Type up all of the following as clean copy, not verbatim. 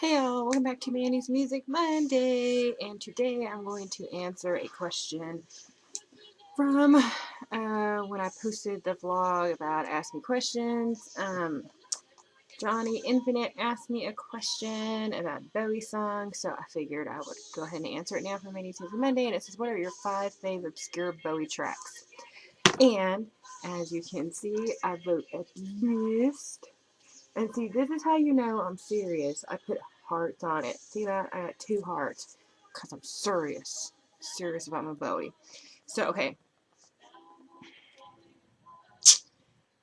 Hey y'all, welcome back to Mandy's Music Monday, and today I'm going to answer a question from when I posted the vlog about Ask Me Questions. Johnny Infinite asked me a question about a Bowie song, so I figured I would go ahead and answer it now for Mandy's Music Monday, and it says, what are your 5 favorite obscure Bowie tracks? And, as you can see, I wrote a list. And see, this is how you know I'm serious. I put hearts on it. See that? I got 2 hearts. Because I'm serious. Serious about my Bowie. So, okay.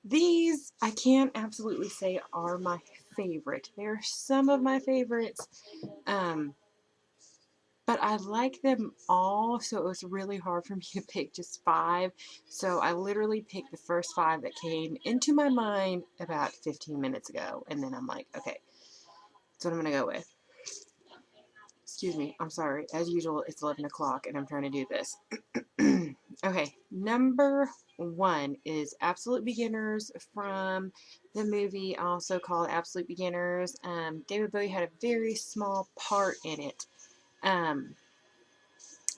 These, I can't absolutely say are my favorite. They're some of my favorites. But I like them all, so it was really hard for me to pick just 5. So I literally picked the first 5 that came into my mind about 15 minutes ago. And then I'm like, okay, that's what I'm going to go with. Excuse me, I'm sorry. As usual, it's 11 o'clock and I'm trying to do this. Okay, number 1 is Absolute Beginners from the movie, also called Absolute Beginners. David Bowie had a very small part in it.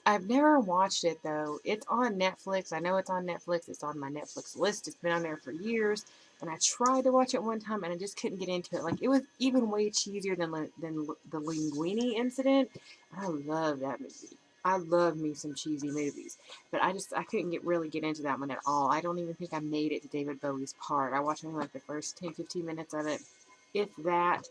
I've never watched it though. It's on Netflix. I know it's on Netflix. It's on my Netflix list. It's been on there for years. And I tried to watch it one time and I just couldn't get into it. Like, it was even way cheesier than the Linguini incident. I love that movie. I love me some cheesy movies. But I couldn't really get into that one at all. I don't even think I made it to David Bowie's part. I watched like the first 10-15 minutes of it, if that.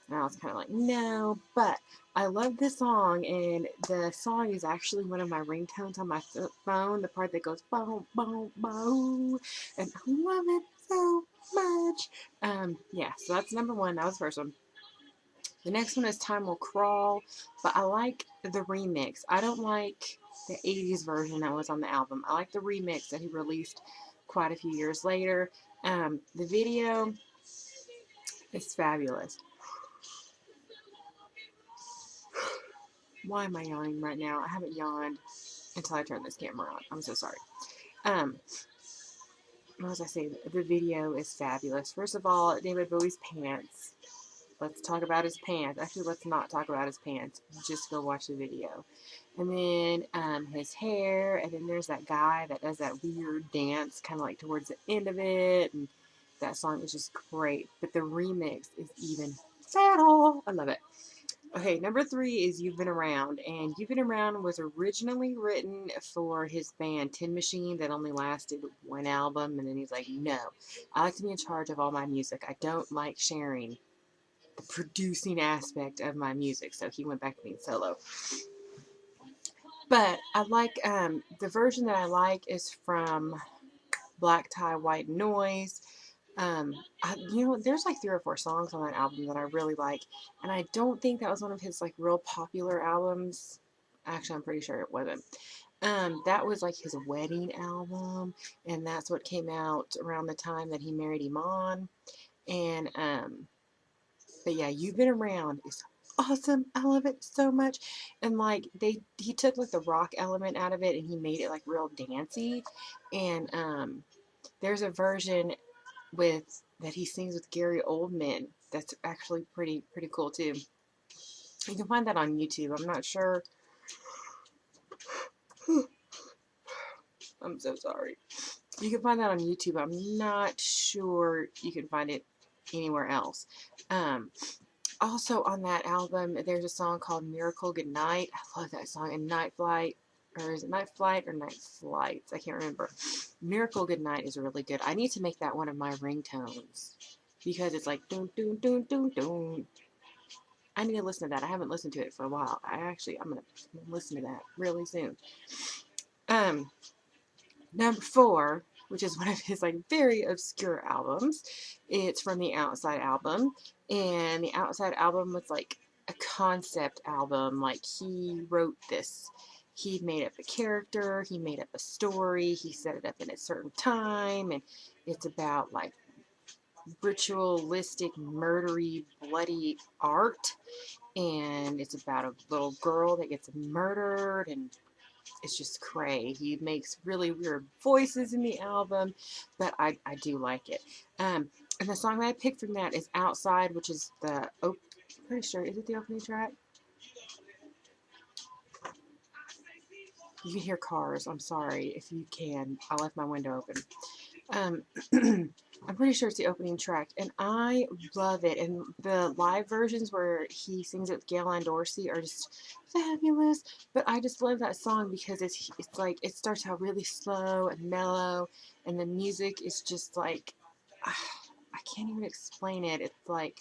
And I was kind of like, no, but I love this song, and the song is actually one of my ringtones on my phone, the part that goes, boom, boom, boom, and I love it so much. Yeah, so that's number 1. That was the first one. The next one is Time Will Crawl, but I like the remix. I don't like the 80s version that was on the album. I like the remix that he released quite a few years later. The video is fabulous. Why am I yawning right now? I haven't yawned until I turn this camera on. I'm so sorry. What was I saying? The video is fabulous. First of all, David Bowie's pants. Let's talk about his pants. Actually, let's not talk about his pants. Just go watch the video. And then his hair. And then there's that guy that does that weird dance kind of like towards the end of it. And that song is just great. But the remix is even better. I love it. Okay, number 3 is You've Been Around, and You've Been Around was originally written for his band Tin Machine that only lasted 1 album, and then he's like, no, I like to be in charge of all my music. I don't like sharing the producing aspect of my music, so he went back to being solo. But I like, the version that I like is from Black Tie, White Noise. There's like 3 or 4 songs on that album that I really like, and I don't think that was one of his like real popular albums. Actually, I'm pretty sure it wasn't. That was like his wedding album, and that's what came out around the time that he married Iman. And but yeah, You've Been Around is awesome. I love it so much. And like he took like the rock element out of it and he made it like real dancey. And there's a version that he sings with Gary Oldman. That's actually pretty cool too. You can find that on YouTube. I'm not sure. I'm so sorry. You can find that on YouTube. I'm not sure you can find it anywhere else. Also on that album, there's a song called Miracle Goodnight. I love that song. And Night Flight, or is it Night Flight or Night Flights? I can't remember. Miracle Goodnight is really good. I need to make that one of my ringtones because it's like doon doon doon doon doon. I need to listen to that. I haven't listened to it for a while. I'm gonna listen to that really soon. Number 4, which is one of his like very obscure albums. It's from the Outside album, and the Outside album was like a concept album. Like, he wrote this. He made up a character, he made up a story, he set it up in a certain time, and it's about like ritualistic, murdery, bloody art, and it's about a little girl that gets murdered, and it's just cray. He makes really weird voices in the album, but I do like it. And the song that I picked from that is Outside, which is the Pretty sure. Is it the opening track? You can hear cars. I'm sorry if you can. I left my window open. Um, I'm pretty sure it's the opening track, and I love it. And the live versions where he sings it with Gail Dorsey are just fabulous. But I just love that song because it's like it starts out really slow and mellow, and the music is just like I can't even explain it. It's like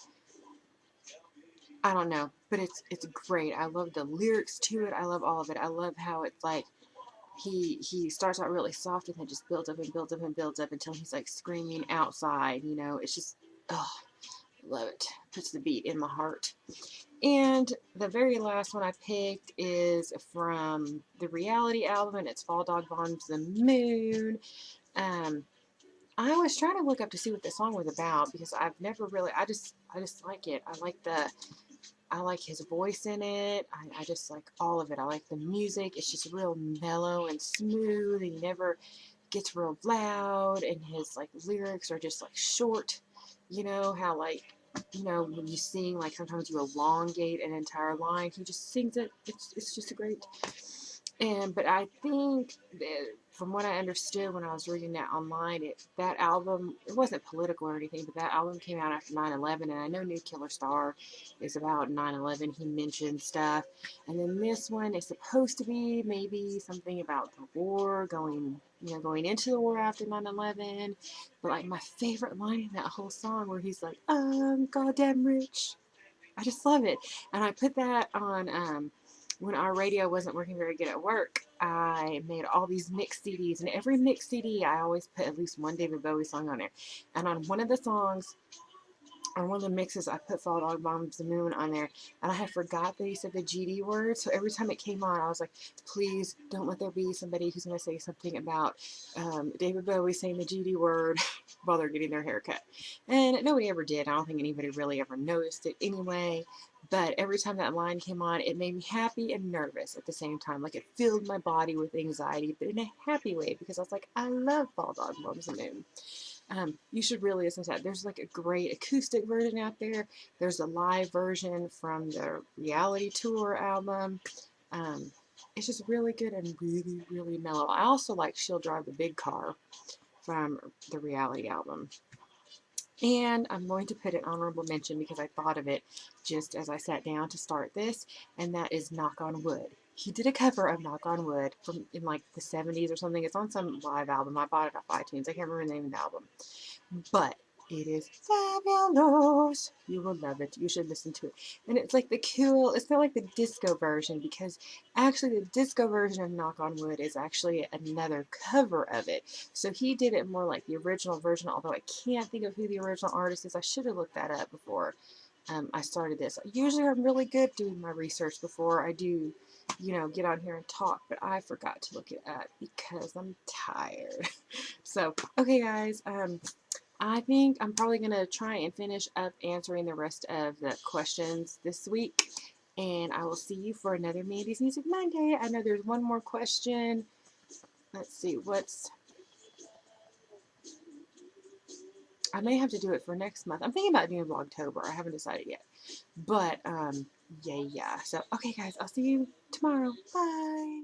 I don't know, but it's great. I love the lyrics to it. I love all of it. I love how it's like he starts out really soft and then just builds up and builds up and builds up until he's like screaming outside. You know, it's just oh, love it. Puts the beat in my heart. And the very last one I picked is from the Reality album, and it's Fall Dog Bombs the Moon. Um, I was trying to look up to see what the song was about because I've never really. I just like it. I like his voice in it. I just like all of it. I like the music. It's just real mellow and smooth, and he never gets real loud. And his like lyrics are just like short. You know how like when you sing, like sometimes you elongate an entire line. He just sings it. It's just a great. But I think that from what I understood when I was reading that online, that album, it wasn't political or anything, but that album came out after 9/11, and I know New Killer Star is about 9/11. He mentioned stuff. And then this one is supposed to be maybe something about the war, going into the war after 9/11. But like my favorite line in that whole song where he's like, I'm goddamn rich. I just love it. And I put that on when our radio wasn't working very good at work. I made all these mixed CDs, and every mixed CD I always put at least one David Bowie song on there. And on one of the songs, on one of the mixes, I put Fall Dog Bombs the Moon on there, and I had forgot that he said the GD word, so every time it came on, I was like, please don't let there be somebody who's going to say something about David Bowie saying the GD word while they're getting their hair cut. And nobody ever did. I don't think anybody really ever noticed it anyway, but every time that line came on, it made me happy and nervous at the same time. Like, it filled my body with anxiety, but in a happy way, because I was like, I love Fall Dog Bombs the Moon. You should really listen to that. There's like a great acoustic version out there. There's a live version from the Reality Tour album. Um, it's just really good and really, really mellow. I also like She'll Drive the Big Car from the Reality album. And I'm going to put an honorable mention because I thought of it just as I sat down to start this, and that is Knock on Wood. He did a cover of Knock on Wood from in like the 70s or something. It's on some live album. I bought it off iTunes. I can't remember the name of the album. But it is fabulous. You will love it. You should listen to it. And it's like it's not like the disco version, because actually the disco version of Knock on Wood is actually another cover of it. So he did it more like the original version, although I can't think of who the original artist is. I should have looked that up before I started this. Usually I'm really good doing my research before I do, get on here and talk, but I forgot to look it up because I'm tired. So, okay guys, I think I'm probably going to try and finish up answering the rest of the questions this week. And I will see you for another Mandy's Music Monday. I know there's one more question. Let's see, I may have to do it for next month. I'm thinking about doing vlogtember. I haven't decided yet. But, yeah. So, okay guys, I'll see you tomorrow. Bye.